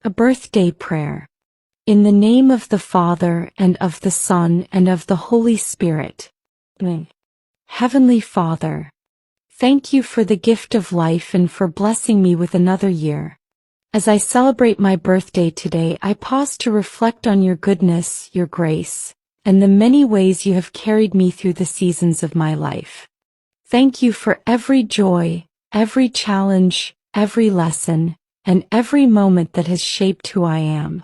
A birthday prayer. In the name of the Father, and of the Son, and of the Holy Spirit. Amen. Heavenly Father, thank you for the gift of life and for blessing me with another year. As I celebrate my birthday today, I pause to reflect on your goodness, your grace, and the many ways you have carried me through the seasons of my life. Thank you for every joy, every challenge, every lesson, and every moment that has shaped who I am.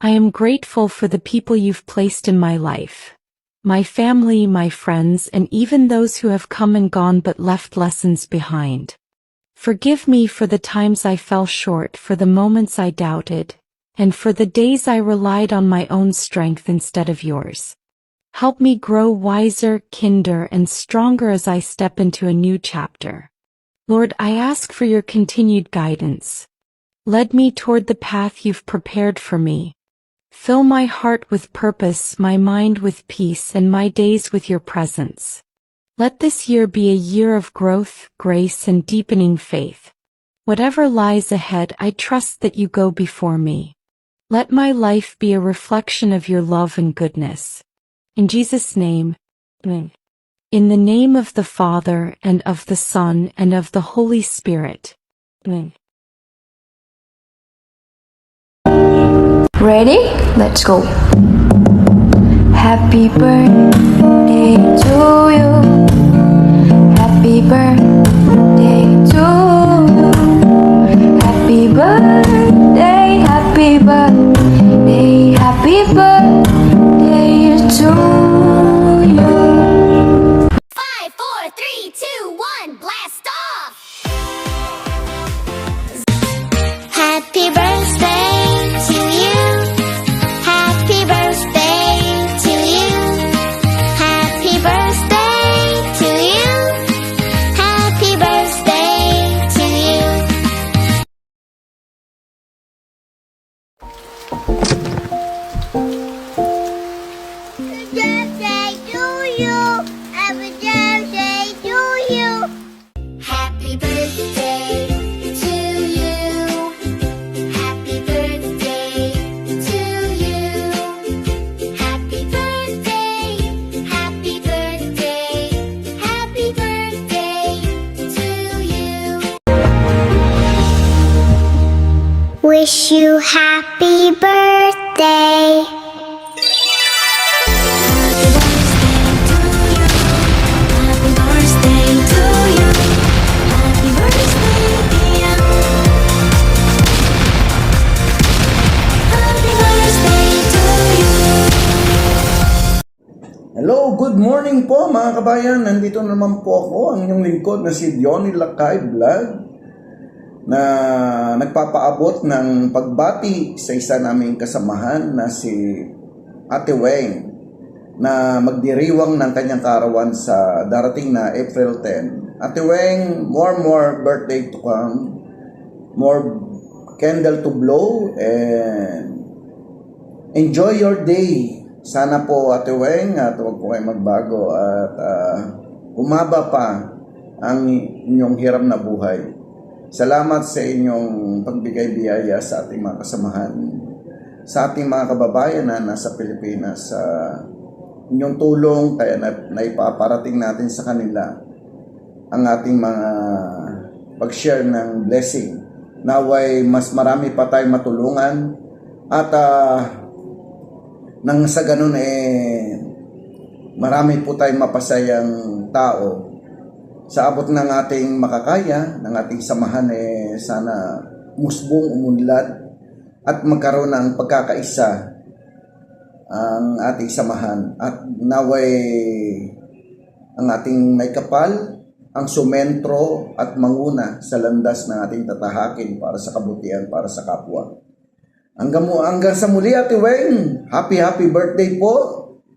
I am grateful for the people you've placed in my life. My family, my friends, and even those who have come and gone but left lessons behind. Forgive me for the times I fell short, for the moments I doubted, and for the days I relied on my own strength instead of yours. Help me grow wiser, kinder, and stronger as I step into a new chapter. Lord, I ask for your continued guidance. Lead me toward the path you've prepared for me. Fill my heart with purpose, my mind with peace, and my days with your presence. Let this year be a year of growth, grace, and deepening faith. Whatever lies ahead, I trust that you go before me. Let my life be a reflection of your love and goodness. In Jesus' name, Amen. In the name of the Father, and of the Son, and of the Holy Spirit. Amen. Ready? Let's go. Happy birthday to you. Happy birthday to you. Happy birthday, happy birthday, happy birthday to you. 5, 4, 3, 2, 1, blast off! Happy birthday to you. Happy birthday to you. Happy birthday to you. Happy birthday to you. Birthday to you. Happy birthday to you. Happy birthday to you. Happy birthday to you. Happy birthday, happy birthday, happy birthday to you. Wish you happy birthday. Happy birthday to you. Happy birthday, dear. Happy birthday to you. Hello, good morning po mga kabayan. Nandito naman po ako, ang inyong lingkod na si Diony Lakay Vlog, na nagpapaabot ng pagbati sa isa naming kasamahan na si Ate Weng, na magdiriwang ng kanyang kaarawan sa darating na April 10. Ate Weng, more birthday to come, more candle to blow, and enjoy your day. Sana po, Ate Weng, at huwag po kayo magbago at umaba pa ang inyong hiram na buhay. Salamat sa inyong pagbigay biyaya sa ating mga kasamahan, sa ating mga kababayan na nasa Pilipinas. Sa inyong tulong, kaya naipaparating natin sa kanila ang ating mga pag-share ng blessing. Naway mas marami pa tayong matulungan at nang sa ganun marami po tayong mapasayang tao. Sa abot ng ating makakaya, ng ating samahan, sana musbong, umunlad at magkaroon ng pagkakaisa ang ating samahan. At naway ang ating may kapal, ang sumentro at manguna sa landas ng ating tatahakin para sa kabutihan, para sa kapwa. Hanggang sa muli, Ate Weng. Happy birthday po.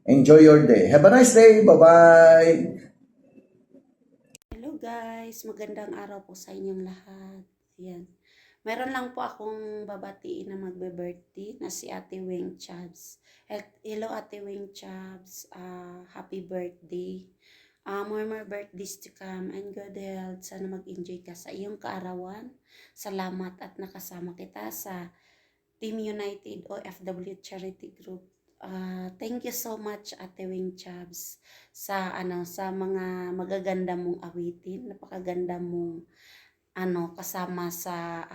Enjoy your day. Have a nice day. Bye-bye. Hello guys, magandang araw po sa inyong lahat. Yan. Meron lang po akong babatiin na magbe-birthday na si Ate Weng Chabs. Hello Ate Weng Chabs, happy birthday. More birthdays to come and good health. Sana mag-enjoy ka sa iyong kaarawan. Salamat at nakasama kita sa Team United OFW Charity Group. Thank you so much Ate Wing Chabs sa mga magaganda mong awitin, napakaganda mong kasama sa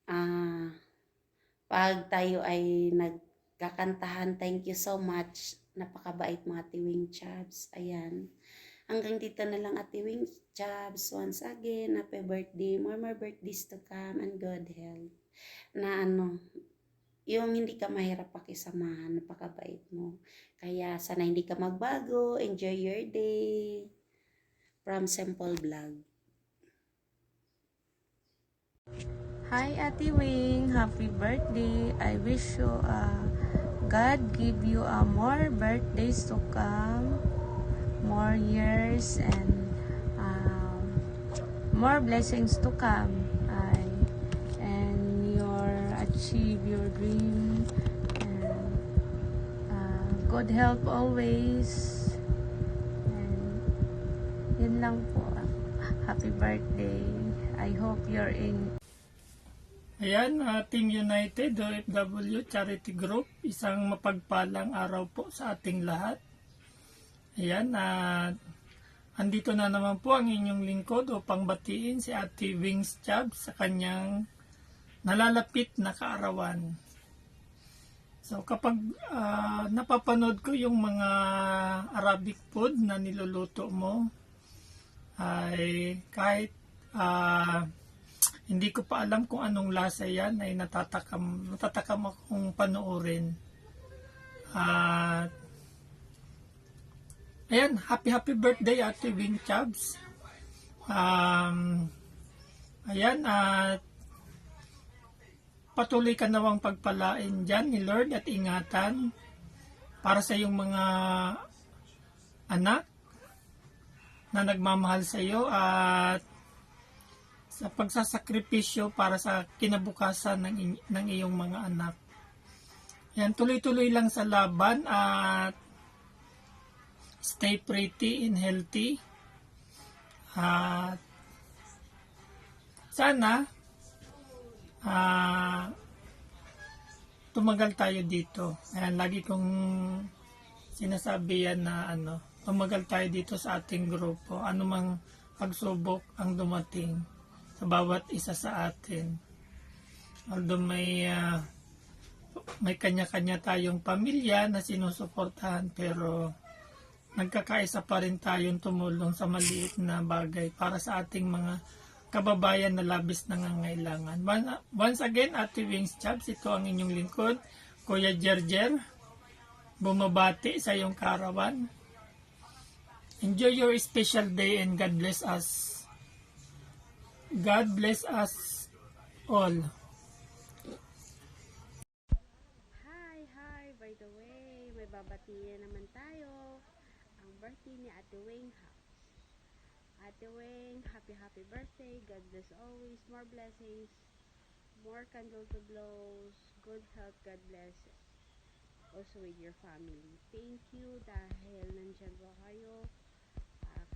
ah pag tayo ay nagkakantahan. Thank you so much. Napakabait mga Ate Wing Chabs. Ayan. Hanggang dito na lang Ate Wing Chabs. Once again, happy birthday. More birthdays to come and good health. Na yung hindi ka mahirap pakisamahan, napakabait mo. Kaya sana hindi ka magbago. Enjoy your day. From Simple Vlog. Hi Ate Wing, happy birthday. I wish you God give you more birthdays to come, more years and more blessings to come. And achieve your dream and good health always. And yun lang po. Happy birthday. I hope you're in Ayan, Team United OFW Charity Group, isang mapagpalang araw po sa ating lahat. Ayan, andito na naman po ang inyong lingkod upang batiin si Ate Wings Chabs sa kanyang nalalapit na kaarawan. So kapag napapanood ko yung mga Arabic food na niluluto mo, ay kahit hindi ko pa alam kung anong lasa yan, ay natatakam akong panoorin. Ayan, happy birthday Ate Wing Chabs. Ayan, patuloy ka nawang pagpalain dyan ni Lord at ingatan para sa iyong mga anak na nagmamahal sa iyo at sa pagsasakripisyo para sa kinabukasan ng iyong mga anak. Yan, tuloy-tuloy lang sa laban at stay pretty and healthy. At sana tumagal tayo dito. Ayan, lagi kong sinasabi yan na tumagal tayo dito sa ating grupo. Anumang pagsubok ang dumating sa bawat isa sa atin. Although may kanya-kanya tayong pamilya na sinusuportahan, pero nagkakaisa pa rin tayong tumulong sa maliit na bagay para sa ating mga kababayan na labis nangangailangan. Once again, Ate Wings Chabs, ito ang inyong lingkod, Kuya Jerjer, bumabati sa iyong karawan. Enjoy your special day and God bless us. God bless us all. Hi, by the way, may babatiin naman tayo. Ang birthday ni Ate Wing House. Ate Wing, happy birthday. God bless always. More blessings. More candle to blows. Good health. God bless. Also with your family. Thank you dahil nandyan po kayo.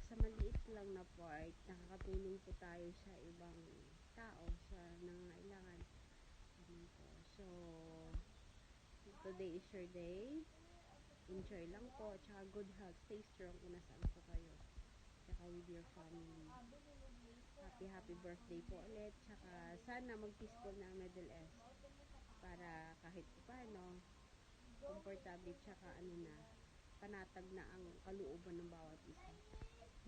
Sa maliit lang na part, nakakatulong po tayo sa ibang tao sa nangangailangan. So, today is your day. Enjoy lang po. Tsaka good health. Stay strong kung nasaan po kayo. Tsaka with your family. Happy birthday po ulit. Tsaka sana mag-peaceful na ang Middle East. Para kahit paano, komportable tsaka panatag na ang kalooban ng bawat isa.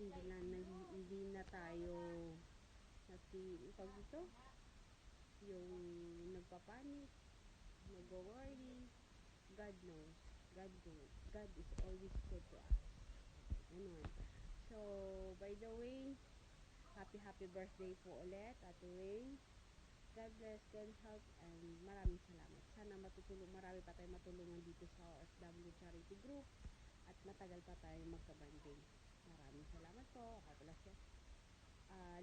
Hindi na tayo yung nagpapanik, nag-worry. God knows. God is always good to us. So, by the way, happy birthday po ulit, Ate Wing. God bless, God help, and maraming salamat. Sana marami pa tayong matulungan dito sa OFW Charity Group at matagal pa tayong magkabanding. Maraming salamat po. Ako pala siya.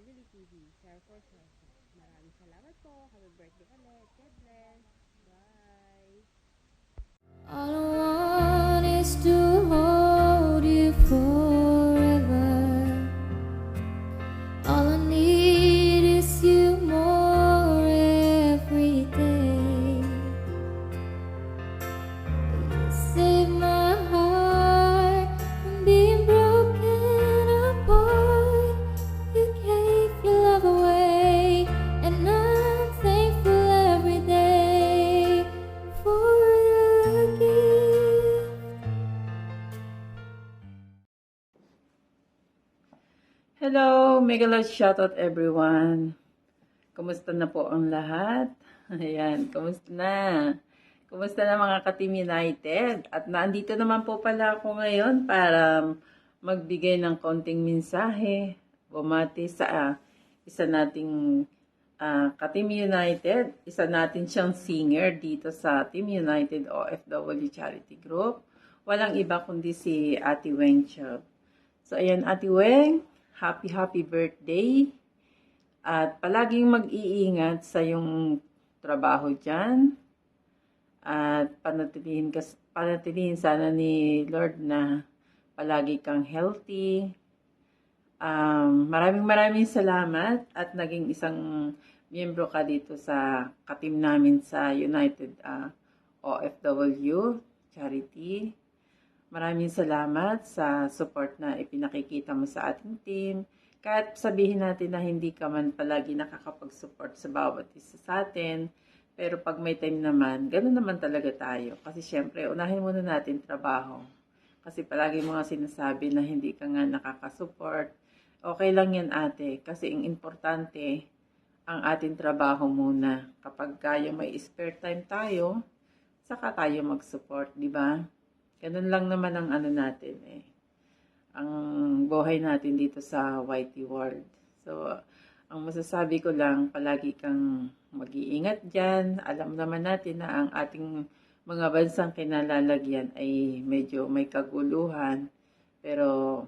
Lily TV, share for share. Maraming salamat po. Happy birthday ulit. God bless. Bye. All I want is to hold you forever. All I need is you more every day. Hello, mega love shoutout everyone. Kumusta na po ang lahat? Ayan, kumusta na? Kumusta na mga ka-Team United? At nandito naman po pala ako ngayon para magbigay ng konting mensahe, bumati sa isa nating ka-Team United. Isa natin siyang singer dito sa Team United OFW Charity Group. Walang iba kundi si Ate Weng Chub. So ayan, Ate Weng, happy birthday. At palaging mag-iingat sa yung trabaho dyan. At panatilihin sana ni Lord na palagi kang healthy. Maraming salamat at naging isang miyembro ka dito sa ka-team namin sa United OFW Charity. Maraming salamat sa support na ipinakikita mo sa ating team. Kahit sabihin natin na hindi ka man palagi nakakapag-support sa bawat isa sa atin, pero pag may time naman, ganoon naman talaga tayo. Kasi syempre, unahin muna natin trabaho. Kasi palagi mo nga sinasabi na hindi ka nga nakakasupport. Okay lang yan ate, kasi ang importante, ang ating trabaho muna. Kapag kaya may spare time tayo, saka tayo mag-support, di ba? Ganun lang naman ang ano natin eh. Ang buhay natin dito sa YT World. So, ang masasabi ko lang, palagi kang mag-iingat dyan. Alam naman natin na ang ating mga bansang kinalalagyan ay medyo may kaguluhan. Pero,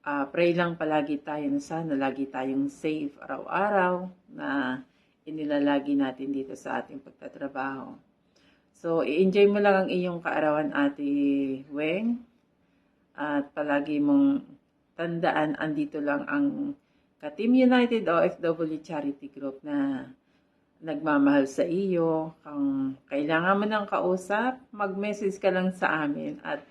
pray lang palagi tayo na sana lagi tayong safe araw-araw na inilalagi natin dito sa ating pagtatrabaho. So, i-enjoy mo lang ang iyong kaarawan, Ate Weng. At palagi mong tandaan, andito lang ang ka-Team United OFW Charity Group na nagmamahal sa iyo. Kung kailangan mo ng kausap, mag-message ka lang sa amin at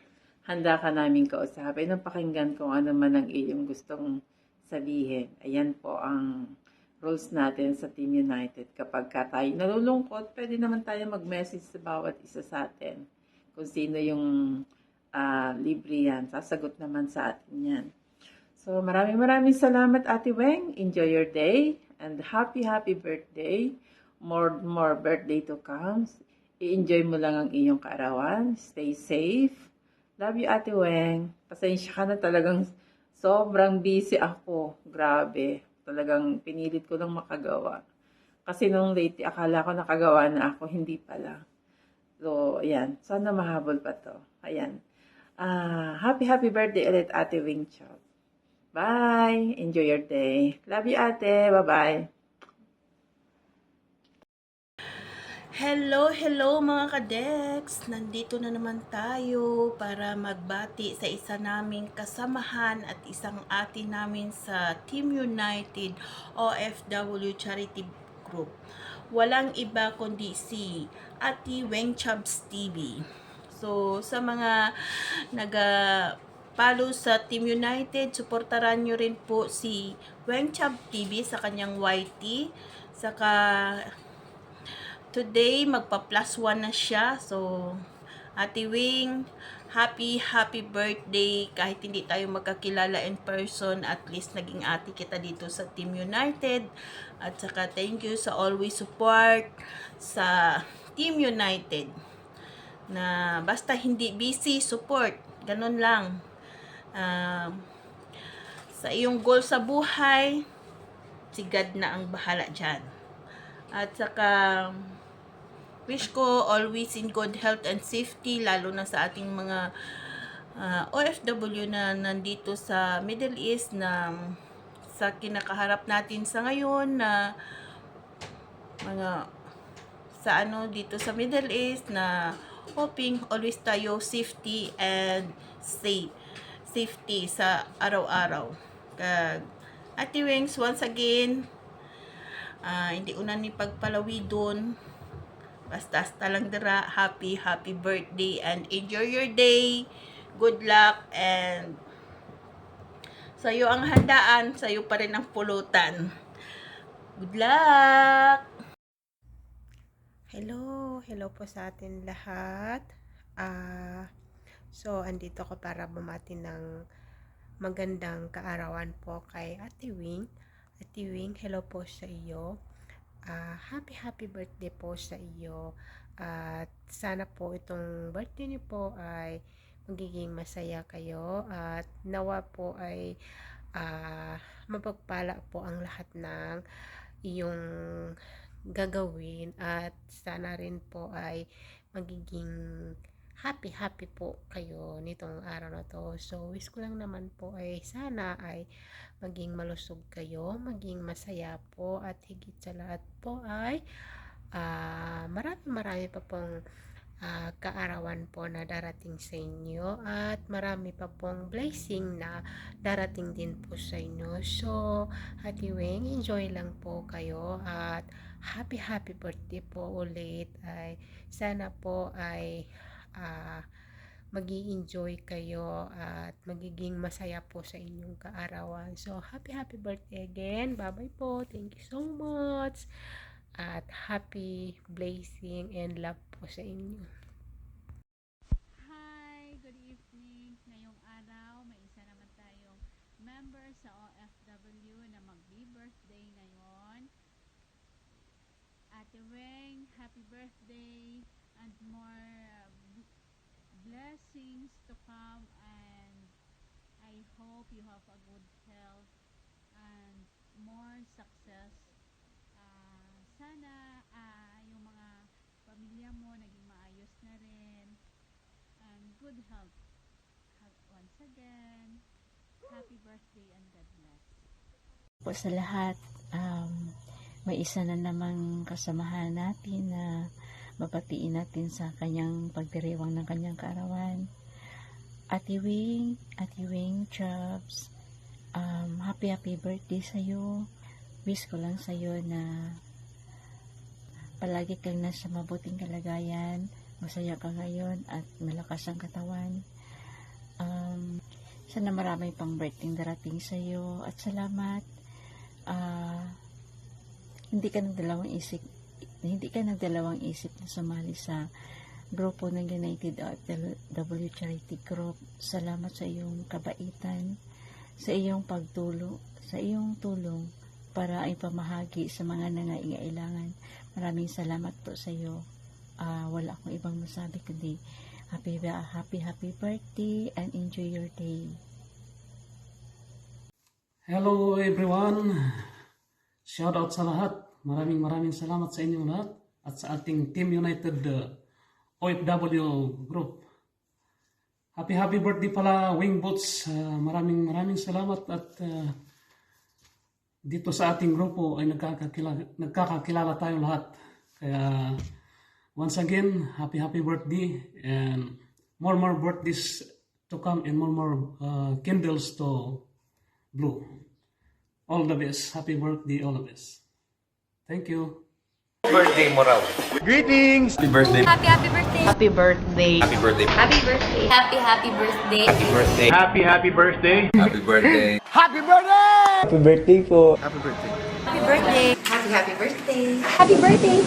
handa ka namin kausapin at pakinggan kung ano man ang iyong gustong sabihin. Ayan po ang rules natin sa Team United. Kapag ka tayo nalulungkot, pwede naman tayo mag-message sa bawat isa sa atin. Kung sino yung libre yan, sasagot naman sa atin yan. So maraming salamat Ate Weng. Enjoy your day and happy birthday. More birthday to come. I-enjoy mo lang ang iyong kaarawan. Stay safe. Love you Ate Weng. Pasensya ka na, talagang sobrang busy ako. Grabe. Talagang pinilit ko lang makagawa. Kasi nung late, akala ko nakagawa na ako, hindi pala. So, ayan. Sana mahabol pa to. Ayan. Happy birthday ulit, Ate Weng Chub. Bye! Enjoy your day. Love you, ate. Bye-bye. Hello mga kadeks! Nandito na naman tayo para magbati sa isa naming kasamahan at isang ate namin sa Team United OFW Charity Group. Walang iba kundi si Ate Weng Chubs TV. So, sa mga follow sa Team United, suportaran nyo rin po si Weng Chub TV sa kanyang YT. Saka today magpa +1 na siya. So Ate Weng, happy birthday. Kahit hindi tayo magkakilala in person, at least naging ate kita dito sa Team United. At saka thank you sa always support sa Team United. Na basta hindi busy, support. Ganun lang. Sa iyong goal sa buhay, si God na ang bahala dyan. At saka wish ko always in good health and safety, lalo na sa ating mga OFW na nandito sa Middle East, na sa kinakaharap natin sa ngayon, na mga sa dito sa Middle East, na hoping always tayo safety and safety sa araw-araw. Ate Wengs, once again, hindi unan ni pagpalawidon, basta lang dira. Happy birthday and enjoy your day. Good luck, and sa'yo ang handaan, sa'yo pa rin ang pulutan. Good luck! Hello po sa atin lahat. So, andito ako para bumati ng magandang kaarawan po kay Ate Wing. Ate Wing, hello po sa iyo. Happy birthday po sa iyo. At sana po itong birthday niyo po ay magiging masaya kayo. At nawa po ay mapagpala po ang lahat ng iyong gagawin. At sana rin po ay magiging happy po kayo nitong araw na to. So, wish ko lang naman po ay sana ay maging malusog kayo, maging masaya po, at higit sa lahat po ay marami pa pong kaarawan po na darating sa inyo, at marami pa pong blessing na darating din po sa inyo. So, Ate Weng, enjoy lang po kayo, at happy birthday po ulit. Ay sana po ay magi-enjoy kayo at magiging masaya po sa inyong kaarawan. So, happy birthday again. Bye-bye po. Thank you so much. At happy blessing and love po sa inyo. Hi, good evening. Ngayong araw, may isa naman tayong member sa OFW na mag-birthday ngayon. Ate Weng, happy birthday and more blessings to come, and I hope you have a good health and more success. Sana yung mga pamilya mo naging maayos na rin, and good health. Once again, happy birthday and God bless. Po sa lahat, may isa na namang kasamahan natin na mapatiin natin sa kanyang pagdiriwang ng kanyang kaarawan. Ate Wing Chubbs, happy birthday sa'yo. Wish ko lang sa'yo na palagi kang nasa mabuting kalagayan, masaya ka ngayon at malakas ang katawan. Sana marami pang birthday darating sa'yo, at salamat. Hindi ka nagdalawang isip na sumali sa grupo ng United OFW Charity Group. Salamat sa iyong kabaitan, sa iyong tulong para ipamahagi sa mga nangailangan. Maraming salamat po sa iyo. Wala akong ibang masabi kundi happy birthday and enjoy your day. Hello everyone. Shout out sa lahat. Maraming salamat sa inyong lahat at sa ating Team United OFW Group. Happy birthday pala, Wing Boots. Maraming salamat, at dito sa ating grupo ay nagkakakilala tayo lahat. Kaya once again, happy birthday, and more birthdays to come, and more candles to blow. All the best. Happy birthday, all of us. Thank you. Birthday mo raw. Greetings! Happy birthday. Happy birthday. Happy birthday. Happy birthday. Happy birthday. Happy birthday. Happy birthday. Happy birthday. Happy birthday po. Happy birthday. Happy birthday. Happy birthday. Happy birthday.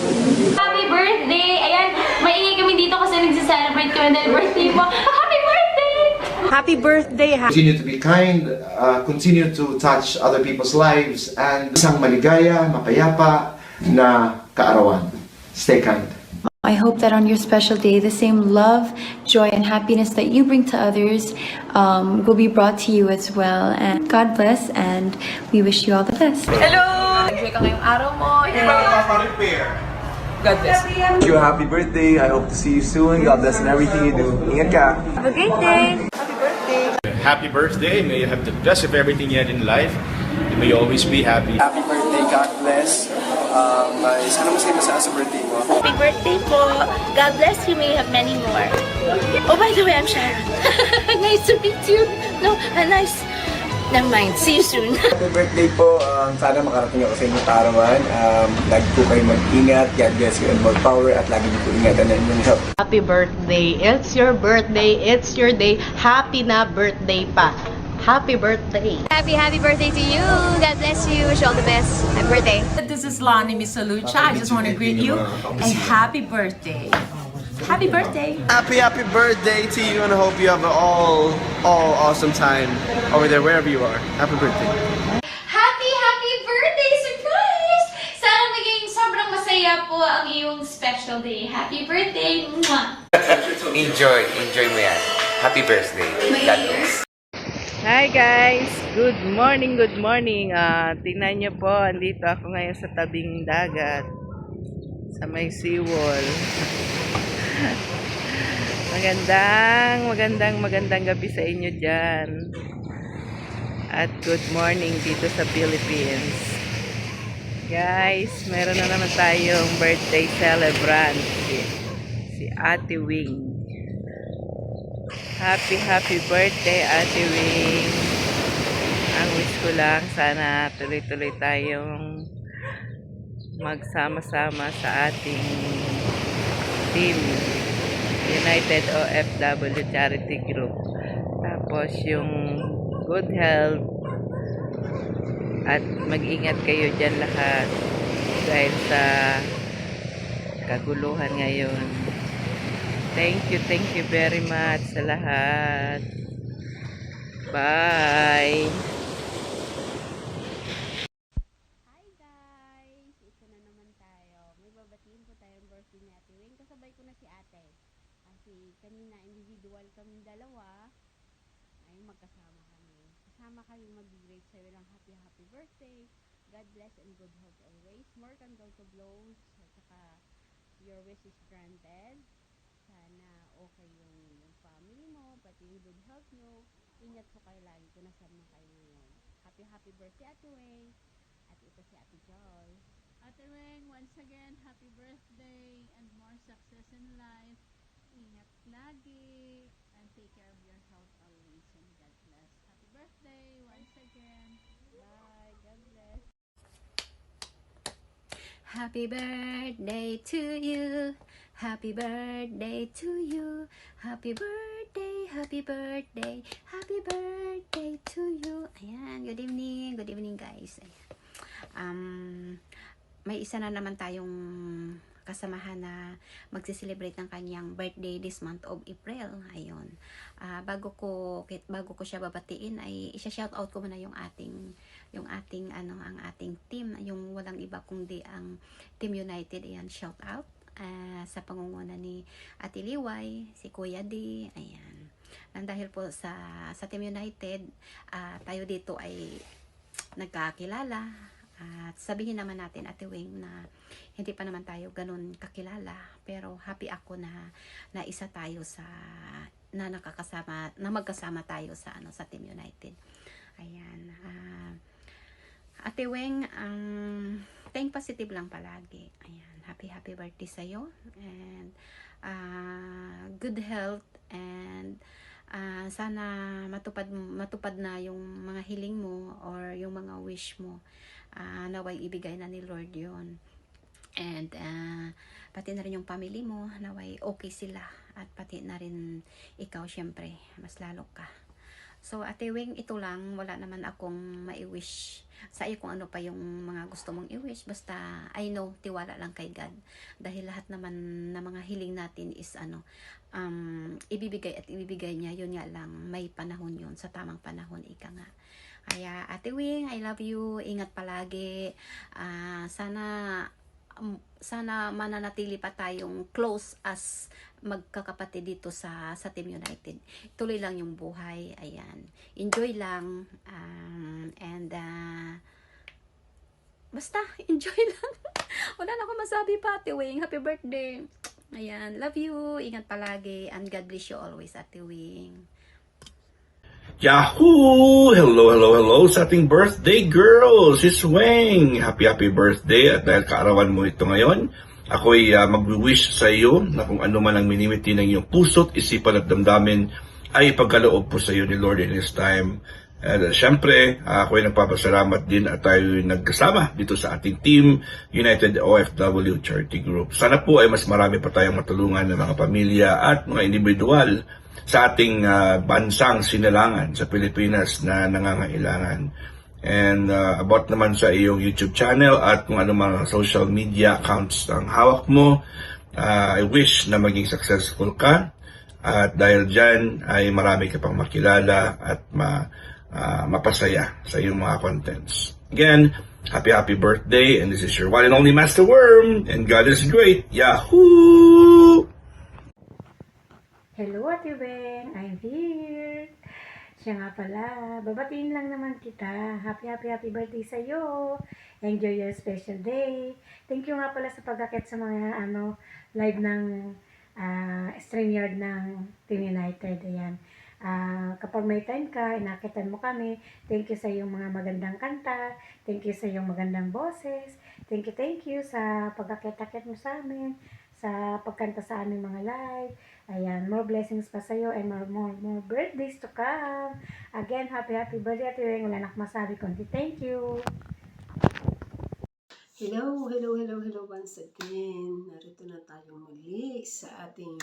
Happy birthday! Ayan, maingay kami dito kasi nagsa-celebrate kami dahil birthday mo. Happy birthday! Happy birthday. Continue to be kind, continue to touch other people's lives, and isang maligaya, mapayapa na kaarawan. Stay kind. I hope that on your special day, the same love, joy, and happiness that you bring to others will be brought to you as well. And God bless, and we wish you all the best. Hello! Enjoy ka ngayong araw mo. God bless. Wish you a happy birthday. I hope to see you soon. God bless in everything you do. Ingat ka. Have a great day. Happy birthday. May you have the best of everything you had in life. And may you always be happy. Happy birthday. God bless. Sana masaya sa birthday mo. Happy birthday po. God bless you. May you have many more. Oh, by the way, I'm Sharon. Nice to meet you. No, nice. Never mind. See you soon. Happy birthday po. Sana makarating ako sa inyong kaarawan. Lagi po kayo mag-ingat. God bless you and more power. At lagi niyo po ingatan ang inyong health. Happy birthday. It's your birthday. It's your day. Happy na birthday pa. Happy birthday. Happy birthday to you. God bless you. Wish you all the best. Happy birthday. This is Lani Misalucha. I just want to greet you and happy birthday. Happy birthday! Happy birthday to you, and I hope you have an all awesome time over there, wherever you are. Happy birthday. Happy birthday! Surprise! Sana maging sobrang masaya po ang iyong special day. Happy birthday! Mwah! Enjoy mo yan. Happy birthday. God bless. Hi guys! Good morning! Tingnan nyo po, andito ako ngayon sa tabing dagat. Sa may seawall. Magandang gabi sa inyo dyan. At good morning dito sa Philippines. Guys, meron na naman tayong birthday celebrant. Si Ate Wing. Happy birthday, Ate Wing. Ang wish ko lang, sana tuloy-tuloy tayong magsama-sama sa ating team United OFW Charity Group. Tapos yung good health at mag-ingat kayo dyan lahat dahil sa kaguluhan ngayon. Thank you very much sa lahat. Bye! Hi guys! Ito na naman tayo. May babatiin po tayong birthday ni Ate Wing. Kasabay ko na si ate. Kasi kanina individual kaming dalawa. Ay magkasama kami. Kasama kami mag-great sa'yo lang happy birthday. God bless and good health always. More candle to blows. At saka your wish is granted. Sana okay yung family mo, pati yung good health nyo. Ingat po kayo lagi kung nasan mo kayo ngayon. Happy birthday, Ate Wing. At ito si Ate Joy. Ate Wing, once again, happy birthday and more success in life. Ingat lagi and take care of your health always and God bless. Happy birthday once again. Bye. God bless. Happy birthday to you. Happy birthday to you. Happy birthday to you. Ayan, good evening guys. Ayan. May isa na naman tayong kasamahan na magse-celebrate ng kanyang birthday this month of April. Ayun. Bago ko siya babatiin ay i-shout out ko muna yung ating ang ating team, yung walang iba kundi ang Team United. Ayan, shout out. Sa pangunguna ni Ate Liway, si Kuya D, ayan. Nang dahil po sa Team United, tayo dito ay nagkakilala. At sabihin naman natin, Ate Wing, na hindi pa naman tayo ganun kakilala, pero happy ako na isa tayo na magkasama tayo sa Team United. Ayan. Ate Wing, think positive lang palagi. Ayan. Happy birthday sa'yo. And good health. And sana matupad na yung mga hiling mo or yung mga wish mo. Naway ibigay na ni Lord yon. And pati na rin yung family mo. Naway okay sila. At pati na rin ikaw, syempre. Mas lalo ka. So, Ate Wing, ito lang. Wala naman akong mai-wish sa iyo kung ano pa yung mga gusto mong i-wish. Basta, I know, tiwala lang kay God. Dahil lahat naman na mga hiling natin is ibibigay niya. Yun nga lang, may panahon yun. Sa tamang panahon, ika nga. Kaya, Ate Wing, I love you. Ingat palagi. Sana mananatili pa tayong close as magkakapatid dito sa Team United. Tuloy lang yung buhay. Ayan. Enjoy lang. Basta, enjoy lang. Wala na akong masabi pa, Ate Wing. Happy birthday. Ayan. Love you. Ingat palagi. And God bless you always, Ate Wing. Yahoo! Hello sa ating birthday girl, Sis Weng. Happy birthday at dahil kaarawan mo ito ngayon, ako'y mag-wish sa iyo na kung ano man ang minimiti ng iyong puso't isipan at damdamin ay ipagkaloob po sa iyo ni Lord in His time. Siyempre, ako'y nagpapasalamat din at tayo'y nagkasama dito sa ating team, United OFW Charity Group. Sana po ay mas marami pa tayong matulungan ng mga pamilya at mga individual sa ating bansang sinilangan sa Pilipinas na nangangailangan. And about naman sa iyong YouTube channel at kung ano mga social media accounts ang hawak mo, I wish na maging successful ka at dahil dyan ay marami ka pang makilala at mapasaya sa iyong mga contents. Again, happy birthday, and this is your one and only Master Worm, and God is great. Yahoo! Hello, Ate Ben. I'm here. Siya nga pala. Babatiin lang naman kita. Happy birthday sa'yo. Enjoy your special day. Thank you nga pala sa pag-akit sa mga live ng StreamYard ng Team United. Ayan. Kapag may time ka, inakitan mo kami. Thank you sa iyong mga magandang kanta. Thank you sa iyong magandang boses. Thank you sa pag-akit-akit mo sa amin. Sa pagkanta sa aming mga live. Ayan, more blessings pa sa'yo and more birthdays to come. Again, happy birthday at Weng. Wala na akong masabi kundi thank you. Hello once again. Narito na tayo muli sa ating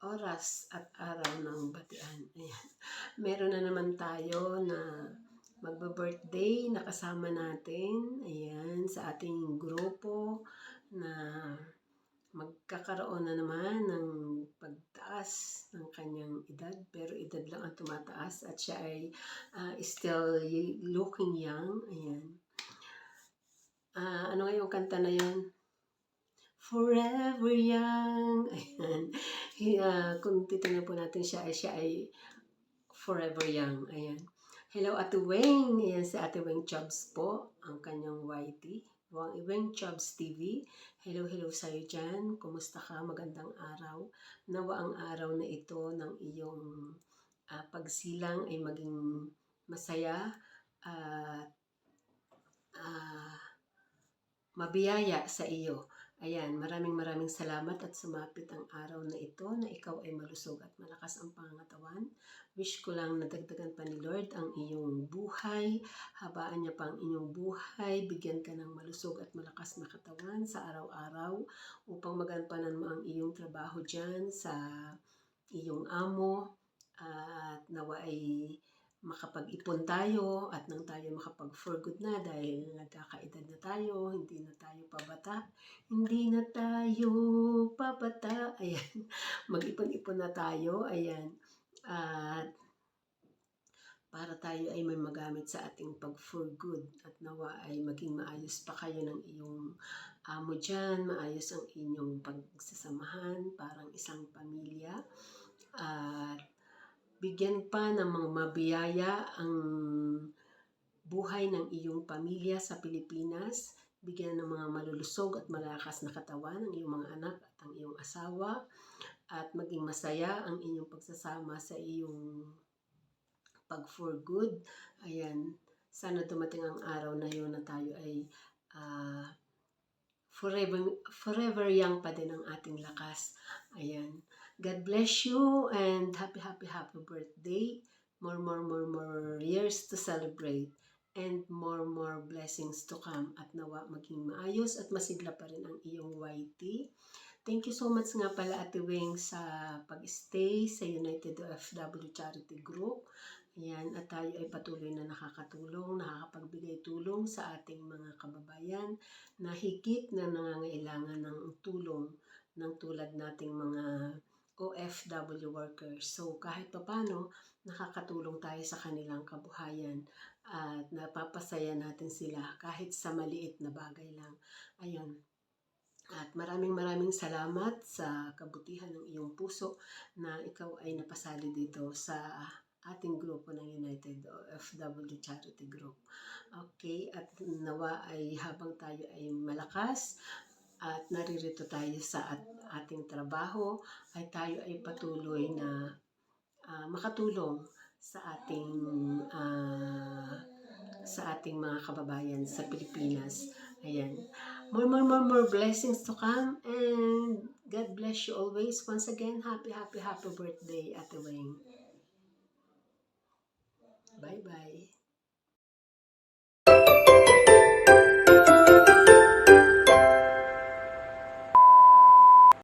oras at araw ng batian. Ayan. Meron na naman tayo na magba-birthday na kasama natin. Ayan, sa ating grupo na magkakaroon na naman ng pagtaas ng kanyang edad. Pero edad lang ang tumataas at siya ay still looking young. Ayan. Ano nga yung kanta na yan? Forever young. Ayan. Kung titignan po natin siya ay forever young. Ayan. Hello, Ate Weng. Ayan si Ate Weng Chubs po, ang kanyang YT. Weng Chubs TV. Hello sa'yo dyan. Kumusta ka? Magandang araw. Nawa ang araw na ito ng iyong pagsilang ay maging masaya at mabiyaya sa iyo. Ayan, maraming salamat at sumapit ang araw na ito na ikaw ay malusog at malakas ang pangangatawan. Wish ko lang nadagdagan pa ni Lord ang iyong buhay, habaan niya pa ang inyong buhay, bigyan ka ng malusog at malakas na katawan sa araw-araw upang magampanan mo ang iyong trabaho dyan sa iyong amo at nawa ay makapag-ipon tayo at nang tayo makapag-for good na dahil nagkakaedad na tayo, hindi na tayo pabata, ayan, mag-ipon-ipon na tayo, ayan, at para tayo ay may magamit sa ating pag-for good at nawa ay maging maayos pa kayo ng iyong amo dyan, maayos ang inyong pagsasamahan, parang isang pamilya, at bigyan pa ng mga mabiyaya ang buhay ng iyong pamilya sa Pilipinas. Bigyan ng mga malulusog at malakas na katawan ang iyong mga anak at ang iyong asawa. At maging masaya ang inyong pagsasama sa iyong pag-for good. Ayan, sana dumating ang araw na yun na tayo ay forever young pa din ang ating lakas. Ayan. God bless you and happy birthday. More years to celebrate and more blessings to come at nawa maging maayos at masigla pa rin ang iyong YT. Thank you so much nga pala Ate Weng sa pag-stay sa United OFW Charity Group. Ayan, at tayo ay patuloy na nakakapagbigay tulong sa ating mga kababayan na higit na nangangailangan ng tulong ng tulad nating mga OFW workers. So kahit paano, nakakatulong tayo sa kanilang kabuhayan at napapasaya natin sila kahit sa maliit na bagay lang. Ayun. At maraming salamat sa kabutihan ng iyong puso na ikaw ay napasali dito sa ating grupo ng United OFW Charity Group. Okay, at nawa ay habang tayo ay malakas at naririto tayo sa ating trabaho, ay tayo ay patuloy na makatulong sa ating mga kababayan sa Pilipinas. Ayan. More blessings to come and God bless you always. Once again, happy birthday, Ate Weng. Bye-bye.